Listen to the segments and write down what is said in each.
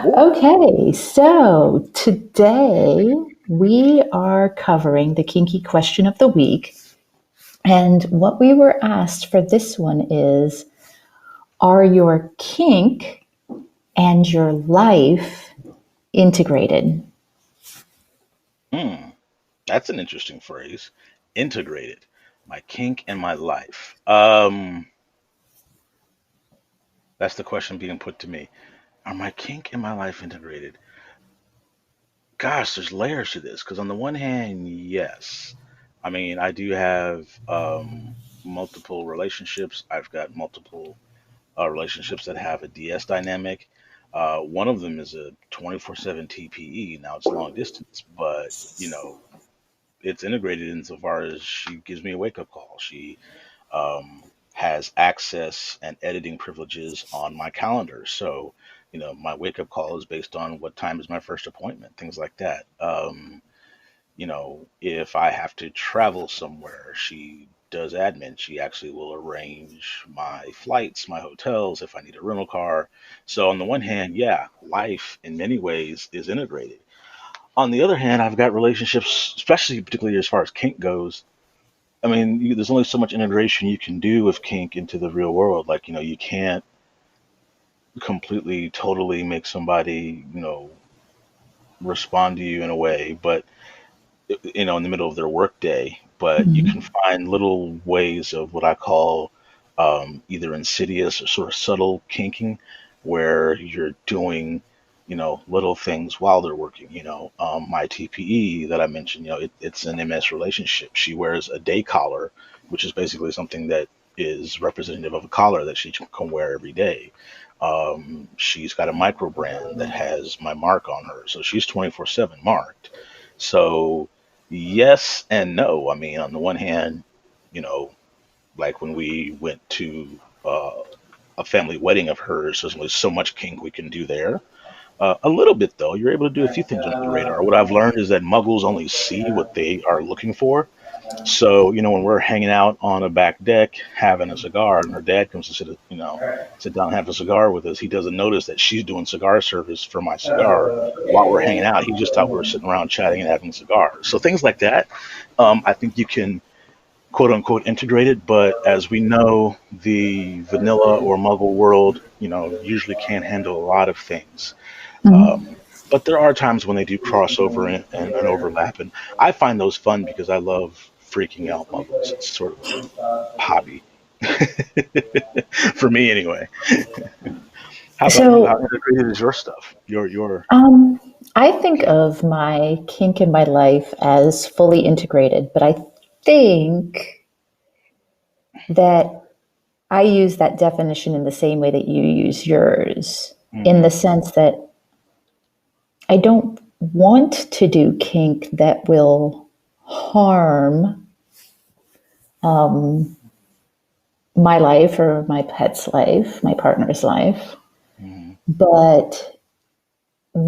Cool. Okay, so today we are covering the kinky question of the week. And what we were asked for this one is, are your kink and your life integrated? Hmm. That's an interesting phrase. Integrated. My kink and my life. That's the question being put to me. Are my kink and my life integrated? Gosh, there's layers to this. Because on the one hand, yes. I mean, I do have multiple relationships. I've got multiple relationships that have a DS dynamic. One of them is a 24/7 TPE. Now it's long distance, but it's integrated insofar as she gives me a wake up call. She has access and editing privileges on my calendar. So, my wake up call is based on what time is my first appointment, things like that. If I have to travel somewhere, she does admin. She actually will arrange my flights, my hotels, if I need a rental car. So, on the one hand, yeah, life in many ways is integrated. On the other hand, I've got relationships, especially particularly as far as kink goes. I mean, there's only so much integration you can do with kink into the real world. Like, you can't completely, totally make somebody, respond to you in a way, but, in the middle of their workday. But you can Mhm. find little ways of what I call either insidious or sort of subtle kinking, where you're doing, little things while they're working. My TPE that I mentioned, it's an MS relationship. She wears a day collar, which is basically something that is representative of a collar that she can wear every day. She's got a micro brand that has my mark on her, so she's 24/7 marked. So yes and no. I mean, on the one hand, you know, like when we went to a family wedding of hers, there's only so much kink we can do there. A little bit though, you're able to do a few things under the radar. What I've learned is that muggles only see what they are looking for. So, when we're hanging out on a back deck having a cigar and her dad comes to sit down and have a cigar with us, he doesn't notice that she's doing cigar service for my cigar while we're hanging out. He just thought we were sitting around chatting and having cigars. So things like that, I think you can quote unquote integrate it, but as we know, the vanilla or muggle world, usually can't handle a lot of things. Mhm. Um, but there are times when they do cross over and overlap, and I find those fun because I love freaking out muggles. It's sort of a hobby for me, anyway. How about you? How So, integrated is your stuff? Your um, I think kink? of my kink in my life as fully integrated, but I think that I use that definition in the same way that you use yours, in Hmm. the sense that I don't want to do kink that will harm my life or my pet's life, my partner's life. Hmm. But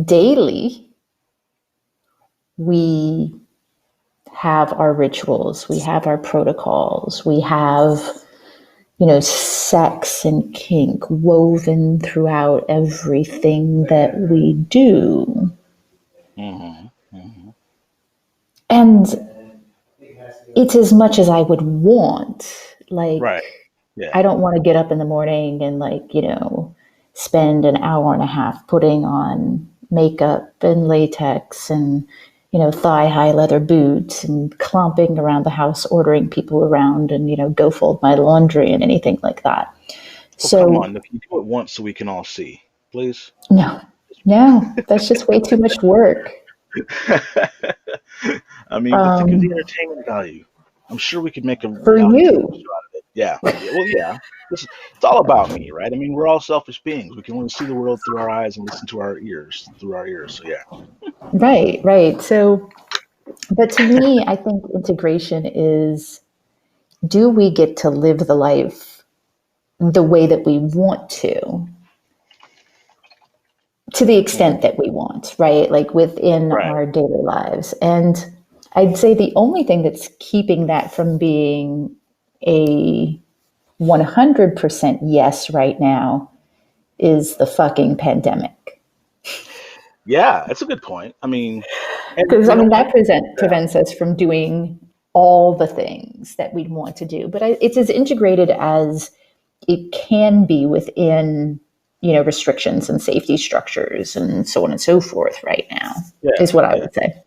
daily, we have our rituals, we have our protocols, we have, sex and kink woven throughout everything that we do. Hmm. Hmm. And it's as much as I would want. Right. Like, Yeah. I don't want to get up in the morning and, spend an hour and a half putting on makeup and latex and, thigh high leather boots and clomping around the house, ordering people around and, go fold my laundry and anything like that. Oh, come So, on. If you do it once so we can all see, please. no, no, that's just way too much work. I mean, but think of the Um, entertainment value. I'm sure we could make a for reality TV you, show out of it. Yeah. Yeah. Well, yeah. It's all about me, right? I mean, we're all selfish beings. We can only see the world through our eyes and listen to our ears through our ears. So yeah. right, right. So, but to me, I think integration is, do we get to live the life the way that we want to the extent Mhm. that we want, right? Like within Right. our daily lives. And I'd say the only thing that's keeping that from being a 100% yes right now is the fucking pandemic. Yeah, that's a good point. I mean, and Because, I you know mean, what? that Yeah, prevents us from doing all the things that we'd want to do. But it's as integrated as it can be within, restrictions and safety structures and so on and so forth right now, yeah, is what I yeah. would say.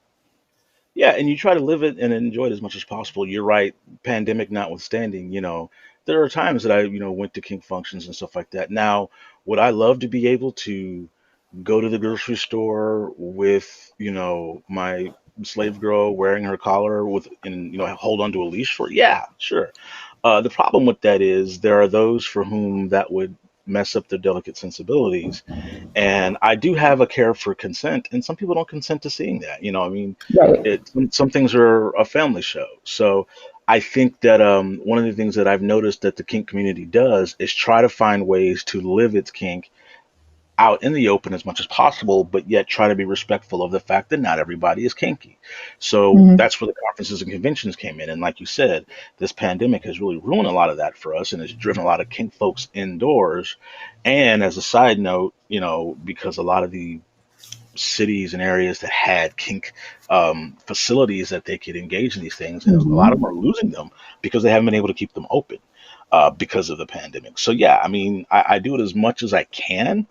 Yeah, and you try to live it and enjoy it as much as possible. You're right, pandemic notwithstanding, there are times that I, went to kink functions and stuff like that. Now, would I love to be able to go to the grocery store with, my slave girl wearing her collar and, hold onto a leash for, yeah, sure. The problem with that is there are those for whom that would mess up their delicate sensibilities. And I do have a care for consent, and some people don't consent to seeing that. I mean, Right. some things are a family show. So I think that one of the things that I've noticed that the kink community does is try to find ways to live its kink out in the open as much as possible, but yet try to be respectful of the fact that not everybody is kinky. So Mm-hmm. that's where the conferences and conventions came in. And like you said, this pandemic has really ruined a lot of that for us and has driven a lot of kink folks indoors. And as a side note, because a lot of the cities and areas that had kink facilities that they could engage in these things, and a lot of them Mm-hmm. are losing them because they haven't been able to keep them open because of the pandemic. So yeah, I mean, I do it as much as I can,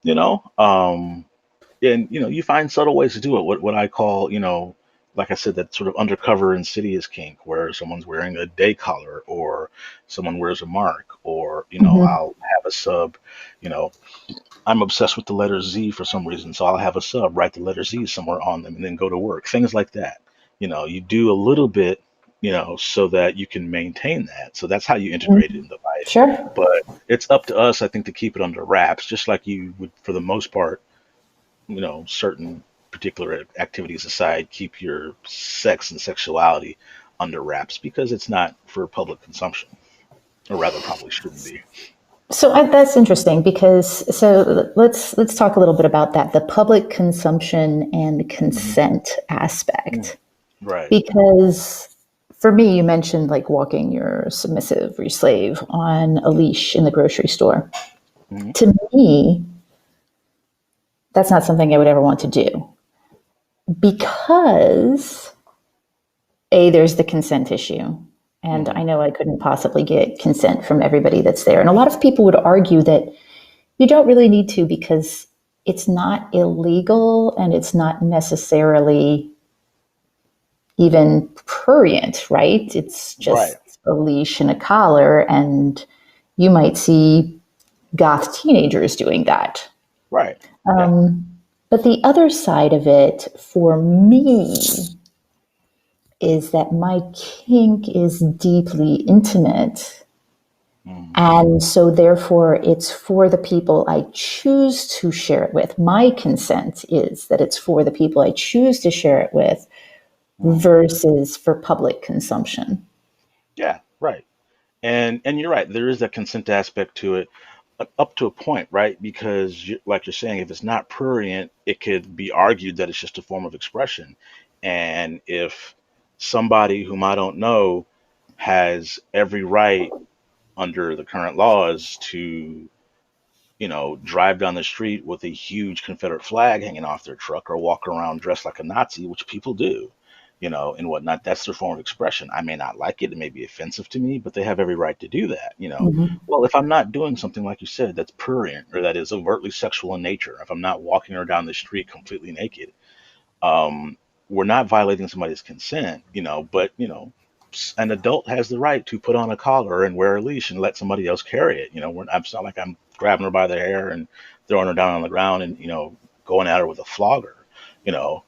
you know. And you find subtle ways to do it. What I call, like I said, that sort of undercover insidious kink, where someone's wearing a day collar, or someone wears a mark, or Mm-hmm. I'll have a sub. You know, I'm obsessed with the letter Z for some reason, so I'll have a sub write the letter Z somewhere on them and then go to work. Things like that. You do a little bit, so that you can maintain that. So that's how you integrate it Mm-hmm. into life. Sure. But it's up to us, I think, to keep it under wraps, just like you would, for the most part, certain particular activities aside, keep your sex and sexuality under wraps because it's not for public consumption, or rather, probably shouldn't be. So that's interesting because let's talk a little bit about that, the public consumption and Hmm. consent Hmm. aspect. Right. Because for me, you mentioned like walking your submissive or your slave on a leash in the grocery store. Hmm. To me, that's not something I would ever want to do because there's the consent issue. And Hmm. I know I couldn't possibly get consent from everybody that's there. And a lot of people would argue that you don't really need to because it's not illegal and it's not necessarily even prurient, right? It's Right. just a leash and a collar, and you might see goth teenagers doing that. Right. Yeah. But the other side of it for me is that my kink is deeply intimate. Mm. And so, therefore, it's for the people I choose to share it with. My consent is that it's for the people I choose to share it with Mm. versus for public consumption. Yeah. Right. And you're right. There is that consent aspect to it, up to a point, right? Because, like you're saying, if it's not prurient, it could be argued that it's just a form of expression. And if somebody whom I don't know has every right under the current laws to, drive down the street with a huge Confederate flag hanging off their truck or walk around dressed like a Nazi, which people do, and whatnot. That's their form of expression. I may not like it. It may be offensive to me, but they have every right to do that. Mm-hmm. Well, if I'm not doing something like you said, that's prurient or that is overtly sexual in nature, if I'm not walking her down the street completely naked, um, we're not violating somebody's consent, but, an adult has the right to put on a collar and wear a leash and let somebody else carry it. It's not like I'm grabbing her by the hair and throwing her down on the ground and, going at her with a flogger. You know,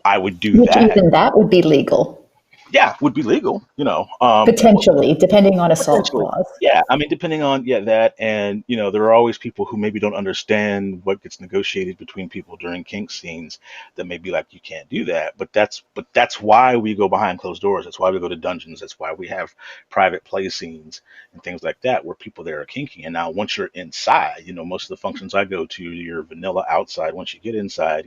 I would do Which that. even that would be legal, Yeah, would be legal. potentially, depending on assault Potentially. clause. Yeah, I mean, depending on, yeah, that, and there are always people who maybe don't understand what gets negotiated between people during kink scenes that may be like, you can't do that. But that's why we go behind closed doors. That's why we go to dungeons. That's why we have private play scenes and things like that where people there are kinky. And now once you're inside, most of the functions I go to, you're vanilla outside. Once you get inside,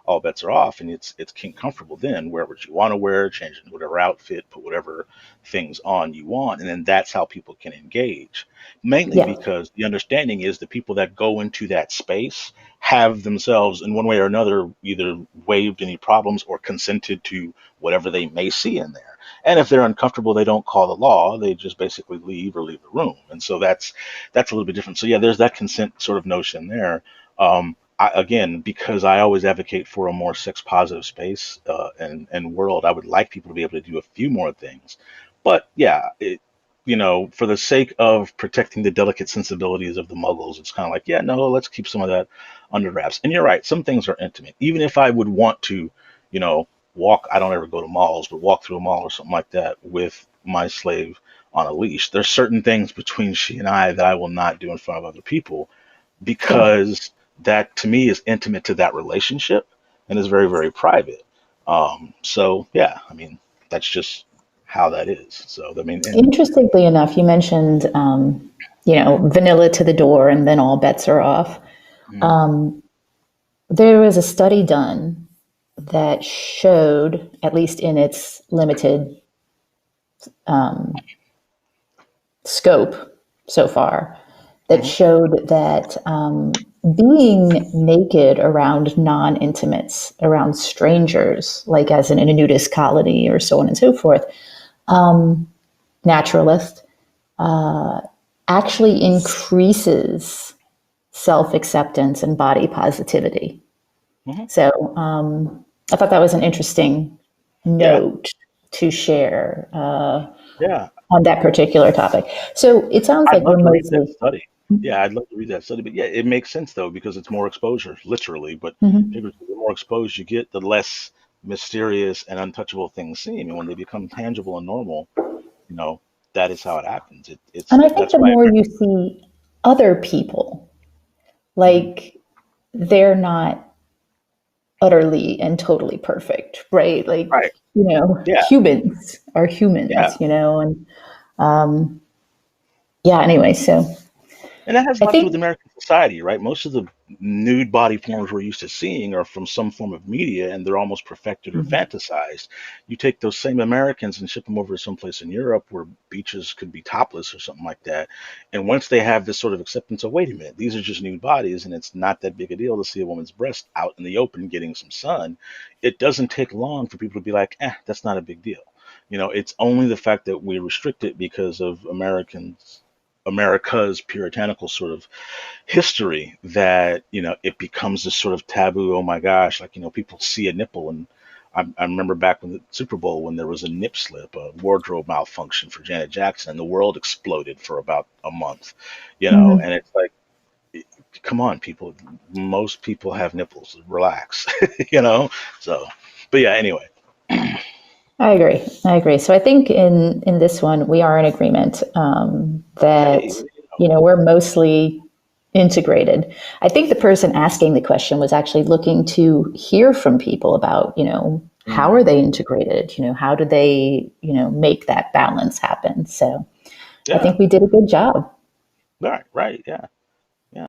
all bets are off, and it's kink comfortable. Then wear what you want to wear, change into whatever outfit, put whatever things on you want, and then that's how people can engage. Mainly Yeah. because the understanding is the people that go into that space have themselves, in one way or another, either waived any problems or consented to whatever they may see in there. And if they're uncomfortable, they don't call the law. They just basically leave or leave the room. And so that's a little bit different. So yeah, there's that consent sort of notion there. Again, because I always advocate for a more sex positive space and world, I would like people to be able to do a few more things. But yeah, for the sake of protecting the delicate sensibilities of the muggles, it's kind of like, yeah, no, let's keep some of that under wraps. And you're right, some things are intimate. Even if I would want to, you know, walk, I don't ever go to malls, but walk through a mall or something like that with my slave on a leash. There's certain things between she and I that I will not do in front of other people Yeah. because that to me is intimate to that relationship and is very, very private. So yeah, I mean, that's just how that is. So I mean, and Interestingly enough, you mentioned, vanilla to the door and then all bets are off. mm, There was a study done that showed, at least in its limited scope so far, that mhm, showed that being naked around non intimates, around strangers, like as in a nudist colony or so on and so forth, naturalist, actually increases self acceptance and body positivity. mhm, So I thought that was an interesting yeah, note to share yeah. on that particular topic. So it sounds I'd like love we're to read that mostly. study. Yeah, I'd love to read that study. But yeah, it makes sense though because it's more exposure, literally. But Mhm. figuratively, the more exposed you get, the less mysterious and untouchable things seem. And when they become tangible and normal, you know, that is how it happens. And I think That's the why more you see other people, Mhm. like they're not utterly and totally perfect, right? Like, Right. Yeah. humans are Yeah. humans, and yeah, anyway, so And that has a I lot to do with think, American society, right? Most of the nude body forms we're used to seeing are from some form of media and they're almost perfected or fantasized. You take those same Americans and ship them over to someplace in Europe where beaches could be topless or something like that. And once they have this sort of acceptance of, wait a minute, these are just nude bodies and it's not that big a deal to see a woman's breast out in the open getting some sun, it doesn't take long for people to be like, that's not a big deal. It's only the fact that we restrict it because of America's puritanical sort of history that it becomes this sort of taboo. Oh my gosh, like people see a nipple, and I remember back when the Super Bowl when there was a nip slip, a wardrobe malfunction for Janet Jackson, and the world exploded for about a month, mhm, and it's like, come on, people, most people have nipples, relax, So, but yeah, anyway, I agree. I agree. So I think in this one we are in agreement hey, that we're mostly integrated. I think the person asking the question was actually looking to hear from people about how are mm, they integrated. How do they make that balance happen. So I yeah, think we did a good job. right, right, yeah.